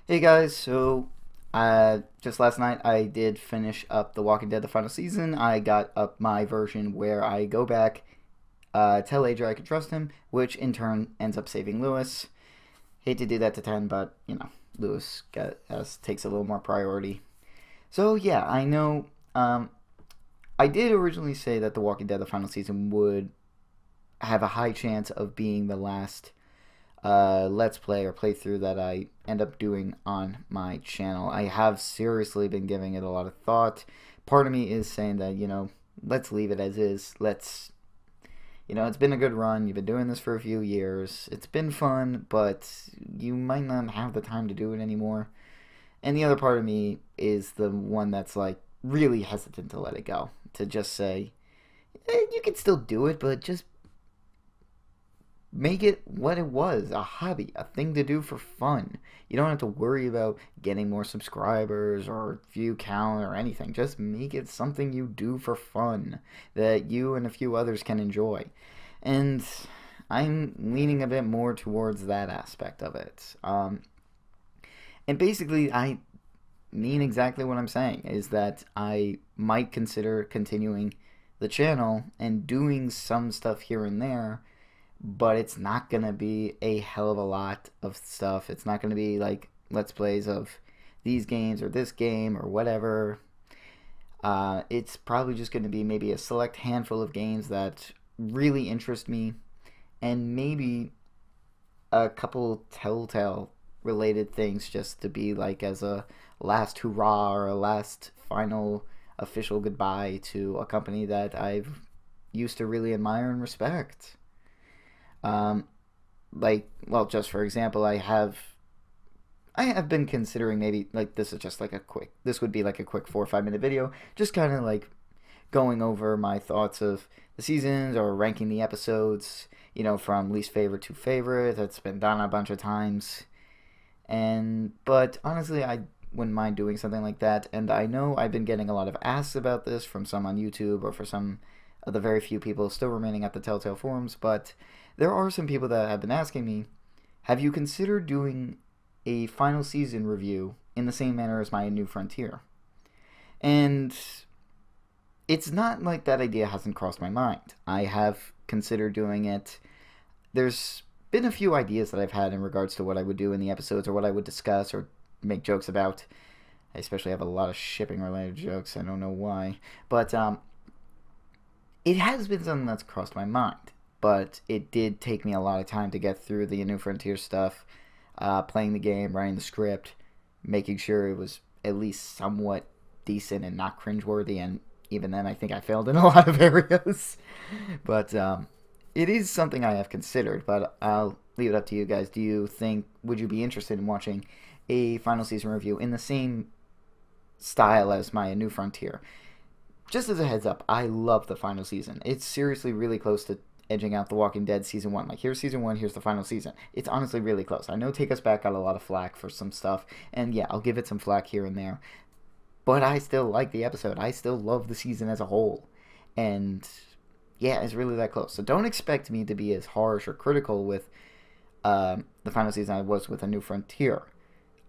Hey guys, so just last night I did finish up The Walking Dead, the final season. I got up my version where I go back, tell Adrian I can trust him, which in turn ends up saving Lewis. Hate to do that to 10, but Lewis takes a little more priority. So yeah, I know. I did originally say that The Walking Dead, the final season, would have a high chance of being the last let's play or playthrough that I end up doing on my channel. I have seriously been giving it a lot of thought. Part of me is saying that, let's leave it as is. It's been a good run. You've been doing this for a few years. It's been fun, but you might not have the time to do it anymore. And the other part of me is the one that's like really hesitant to let it go. To just say, you can still do it, but just make it what it was, a hobby, a thing to do for fun. You don't have to worry about getting more subscribers or view count or anything. Just make it something you do for fun that you and a few others can enjoy. And I'm leaning a bit more towards that aspect of it. And basically, I mean exactly what I'm saying, is that I might consider continuing the channel and doing some stuff here and there, but it's not going to be a hell of a lot of stuff. It's not going to be like Let's Plays of these games or this game or whatever. It's probably just going to be maybe a select handful of games that really interest me, and maybe a couple Telltale related things just to be like as a last hurrah or a last final official goodbye to a company that I've used to really admire and respect. Um, well, just for example, I have been considering maybe like this would be like a quick 4 or 5 minute video, just kind of like going over my thoughts of the seasons or ranking the episodes, from least favorite to favorite. That's been done a bunch of times, but honestly, I wouldn't mind doing something like that. And I know I've been getting a lot of asks about this from some on YouTube or for some of the very few people still remaining at the Telltale forums, but there are some people that have been asking me, have you considered doing a final season review in the same manner as my New Frontier? And it's not like that idea hasn't crossed my mind. I have considered doing it. There's been a few ideas that I've had in regards to what I would do in the episodes or what I would discuss or make jokes about. I especially have a lot of shipping related jokes. I don't know why. But it has been something that's crossed my mind, but it did take me a lot of time to get through the New Frontier stuff, playing the game, writing the script, making sure it was at least somewhat decent and not cringeworthy, and even then I think I failed in a lot of areas. But it is something I have considered, but I'll leave it up to you guys. Would you be interested in watching a final season review in the same style as my New Frontier? Just as a heads up, I love the final season. It's seriously really close to edging out The Walking Dead season 1. Like, here's season 1, here's the final season. It's honestly really close. I know Take Us Back got a lot of flack for some stuff, and yeah, I'll give it some flack here and there. But I still like the episode. I still love the season as a whole. And yeah, it's really that close. So don't expect me to be as harsh or critical with the final season I was with A New Frontier.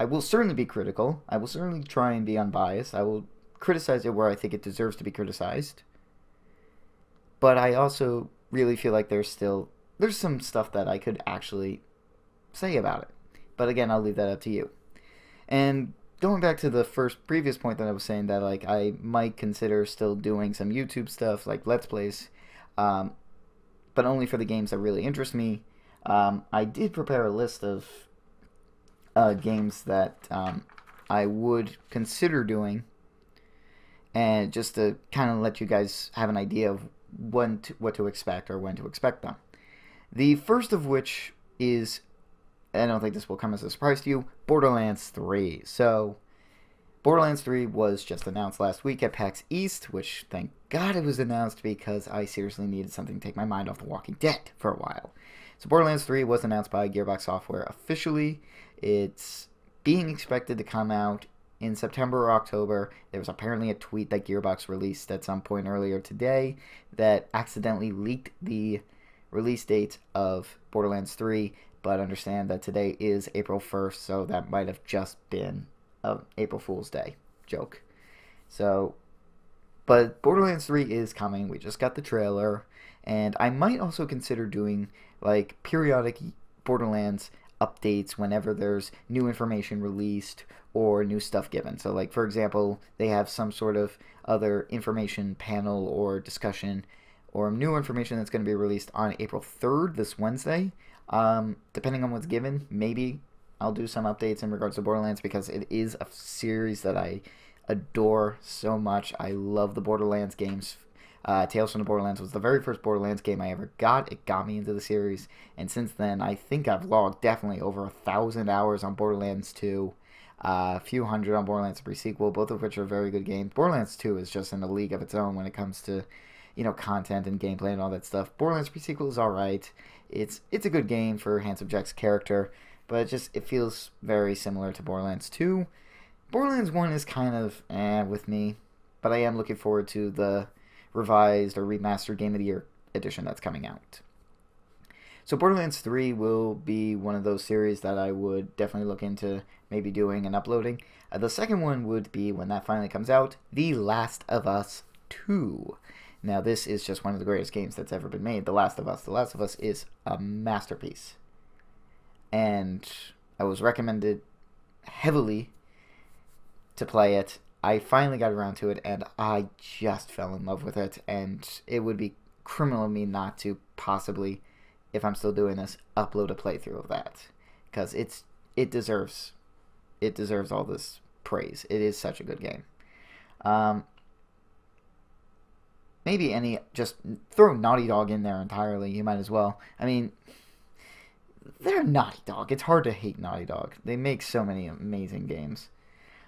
I will certainly be critical. I will certainly try and be unbiased. I will criticize it where I think it deserves to be criticized. But I also really feel like there's some stuff that I could actually say about it. But again, I'll leave that up to you. And going back to the previous point that I was saying, that like I might consider still doing some YouTube stuff like Let's Plays, but only for the games that really interest me. I did prepare a list of games that I would consider doing, and just to kind of let you guys have an idea of what to expect or when to expect them. The first of which is, I don't think this will come as a surprise to you, Borderlands 3. So, Borderlands 3 was just announced last week at PAX East, which thank God it was announced because I seriously needed something to take my mind off The Walking Dead for a while. So Borderlands 3 was announced by Gearbox Software officially. It's being expected to come out in September or October. There was apparently a tweet that Gearbox released at some point earlier today that accidentally leaked the release date of Borderlands 3 but understand that today is April 1st, so that might have just been an April Fool's Day joke. So, but Borderlands 3 is coming. We just got the trailer, and I might also consider doing like periodic Borderlands updates whenever there's new information released or new stuff given. So like, for example, they have some sort of other information panel or discussion or new information that's going to be released on April 3rd, this Wednesday. Depending on what's given, maybe I'll do some updates in regards to Borderlands, because it is a series that I adore so much. I love the Borderlands games. Tales from the Borderlands was the very first Borderlands game I ever got. It got me into the series, and since then I think I've logged definitely over 1,000 hours on Borderlands 2, a few hundred on Borderlands 3 sequel, both of which are very good games. Borderlands 2 is just in a league of its own when it comes to, you know, content and gameplay and all that stuff. Borderlands 3 sequel is alright. It's a good game for Handsome Jack's character, but it feels very similar to Borderlands 2. Borderlands 1 is kind of with me, but I am looking forward to the revised or remastered Game of the Year edition that's coming out. So Borderlands 3 will be one of those series that I would definitely look into maybe doing and uploading. The second one would be, when that finally comes out, The Last of Us 2. Now this is just one of the greatest games that's ever been made, The Last of Us. The Last of Us is a masterpiece. And I was recommended heavily to play it. I finally got around to it, and I just fell in love with it, and it would be criminal of me not to possibly, if I'm still doing this, upload a playthrough of that, because it deserves all this praise. It is such a good game. Maybe just throw Naughty Dog in there entirely. You might as well. I mean, they're Naughty Dog. It's hard to hate Naughty Dog. They make so many amazing games.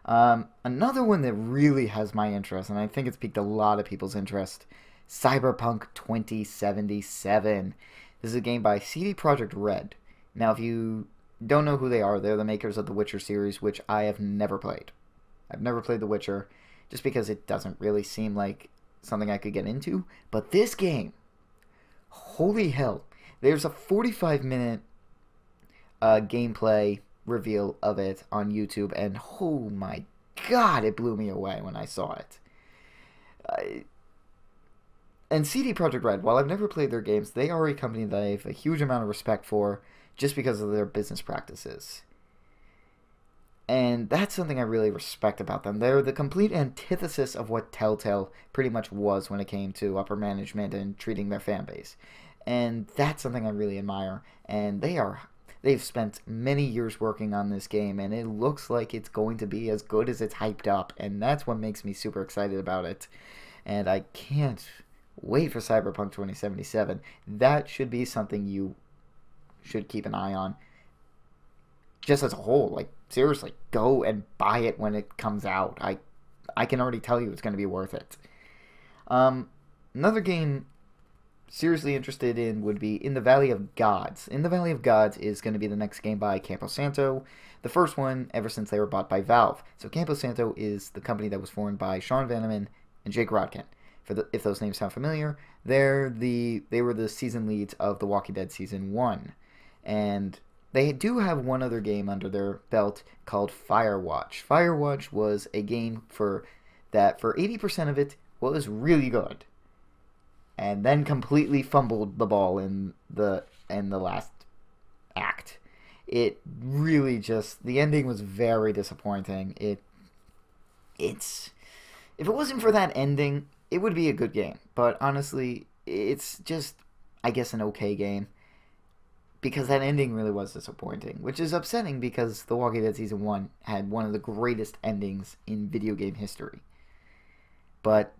Another one that really has my interest, and I think it's piqued a lot of people's interest, Cyberpunk 2077. This is a game by CD Projekt Red. Now, if you don't know who they are, they're the makers of the Witcher series, which I have never played. I've never played The Witcher, just because it doesn't really seem like something I could get into. But this game, holy hell, there's a 45-minute gameplay reveal of it on YouTube, and oh my god, it blew me away when I saw it. And CD Projekt Red, while I've never played their games, they are a company that I have a huge amount of respect for just because of their business practices. And that's something I really respect about them. They're the complete antithesis of what Telltale pretty much was when it came to upper management and treating their fan base. And that's something I really admire. And they've spent many years working on this game, and it looks like it's going to be as good as it's hyped up, and that's what makes me super excited about it. And I can't wait for Cyberpunk 2077. That should be something you should keep an eye on, just as a whole. Like, seriously, go and buy it when it comes out. I can already tell you it's going to be worth it. Another game seriously interested in would be In the Valley of Gods. In the Valley of Gods is going to be the next game by Campo Santo, the first one ever since they were bought by Valve. So Campo Santo is the company that was formed by Sean Vanneman and Jake Rodkin. If those names sound familiar, they were the season leads of The Walking Dead Season 1. And they do have one other game under their belt called Firewatch. Firewatch was a game for 80% of it was really good, and then completely fumbled the ball in the last act. It really the ending was very disappointing. If it wasn't for that ending, it would be a good game. But honestly, it's just, I guess, an okay game, because that ending really was disappointing, which is upsetting because The Walking Dead Season 1 had one of the greatest endings in video game history. But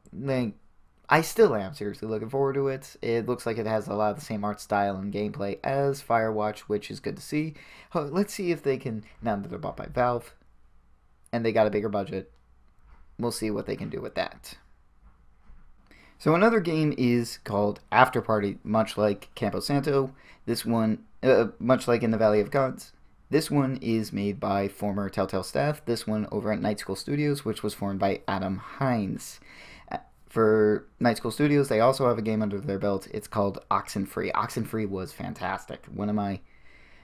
I still am seriously looking forward to it. It looks like it has a lot of the same art style and gameplay as Firewatch, which is good to see. Let's see if they can, now that they're bought by Valve and they got a bigger budget, we'll see what they can do with that. So another game is called After Party, much like Campo Santo. This one, much like In the Valley of Gods, this one is made by former Telltale staff. This one over at Night School Studios, which was formed by Adam Hines. For Night School Studios, they also have a game under their belt. It's called Oxenfree. Oxenfree was fantastic. One of my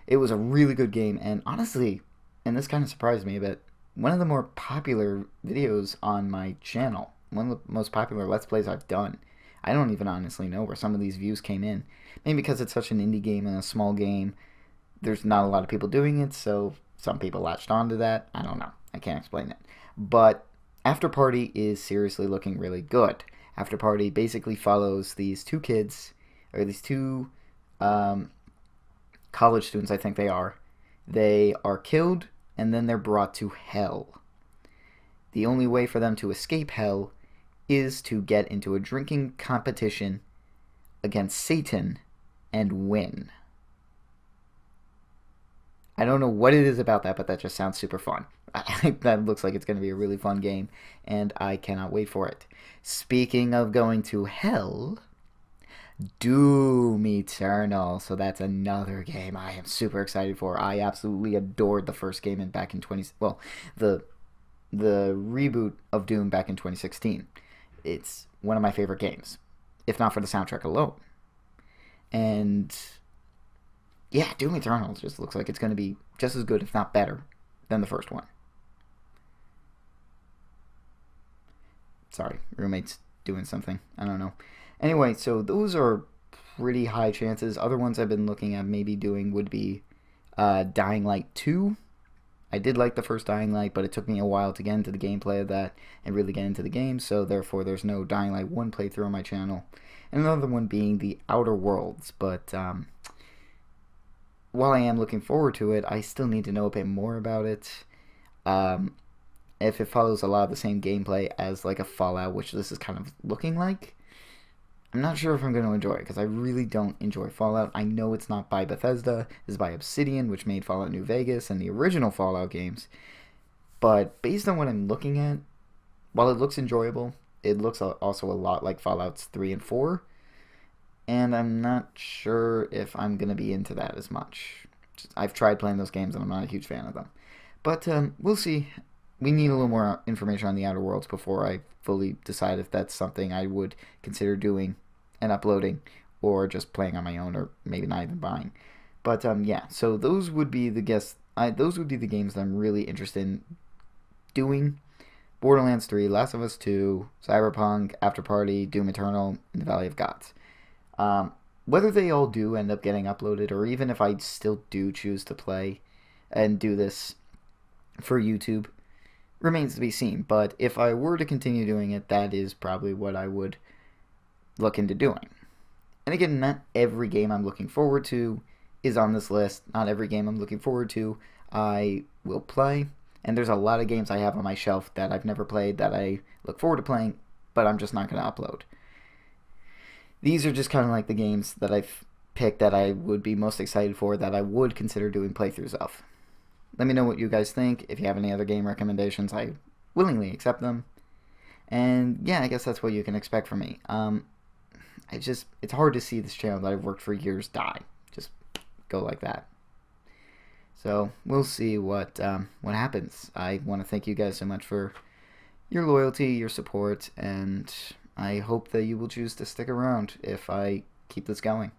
It was a really good game, and honestly, and this kind of surprised me a bit, one of the more popular videos on my channel, one of the most popular Let's Plays I've done. I don't even honestly know where some of these views came in. Maybe because it's such an indie game and a small game, there's not a lot of people doing it, so some people latched onto that. I don't know. I can't explain it. But After Party is seriously looking really good. After Party basically follows these two kids, or these two college students, I think they are. They are killed, and then they're brought to hell. The only way for them to escape hell is to get into a drinking competition against Satan and win. I don't know what it is about that, but that just sounds super fun. That looks like it's going to be a really fun game, and I cannot wait for it. Speaking of going to hell, Doom Eternal. So that's another game I am super excited for. I absolutely adored the first game back in the reboot of Doom back in 2016. It's one of my favorite games, if not for the soundtrack alone. And yeah, Doom Eternal just looks like it's going to be just as good, if not better, than the first one. Sorry, roommate's doing something. I don't know. Anyway, so those are pretty high chances. Other ones I've been looking at maybe doing would be Dying Light 2. I did like the first Dying Light, but it took me a while to get into the gameplay of that and really get into the game, so therefore there's no Dying Light 1 playthrough on my channel. And another one being The Outer Worlds, but while I am looking forward to it, I still need to know a bit more about it. If it follows a lot of the same gameplay as like a Fallout, which this is kind of looking like, I'm not sure if I'm going to enjoy it, because I really don't enjoy Fallout. I know it's not by Bethesda, it's by Obsidian, which made Fallout New Vegas and the original Fallout games. But based on what I'm looking at, while it looks enjoyable, it looks also a lot like Fallouts 3 and 4. And I'm not sure if I'm going to be into that as much. I've tried playing those games and I'm not a huge fan of them. But we'll see. We need a little more information on the Outer Worlds before I fully decide if that's something I would consider doing and uploading, or just playing on my own, or maybe not even buying. But yeah, so those would be the those would be the games that I'm really interested in doing. Borderlands 3, Last of Us 2, Cyberpunk, After Party, Doom Eternal, and The Valley of Gods. Whether they all do end up getting uploaded, or even if I still do choose to play and do this for YouTube, remains to be seen. But if I were to continue doing it, that is probably what I would look into doing. And again, not every game I'm looking forward to is on this list. Not every game I'm looking forward to I will play. And there's a lot of games I have on my shelf that I've never played that I look forward to playing, but I'm just not going to upload. These are just kind of like the games that I've picked that I would be most excited for, that I would consider doing playthroughs of. Let me know what you guys think. If you have any other game recommendations, I willingly accept them. And yeah, I guess that's what you can expect from me. It's hard to see this channel that I've worked for years die. Just go like that. So we'll see what happens. I want to thank you guys so much for your loyalty, your support, and I hope that you will choose to stick around if I keep this going.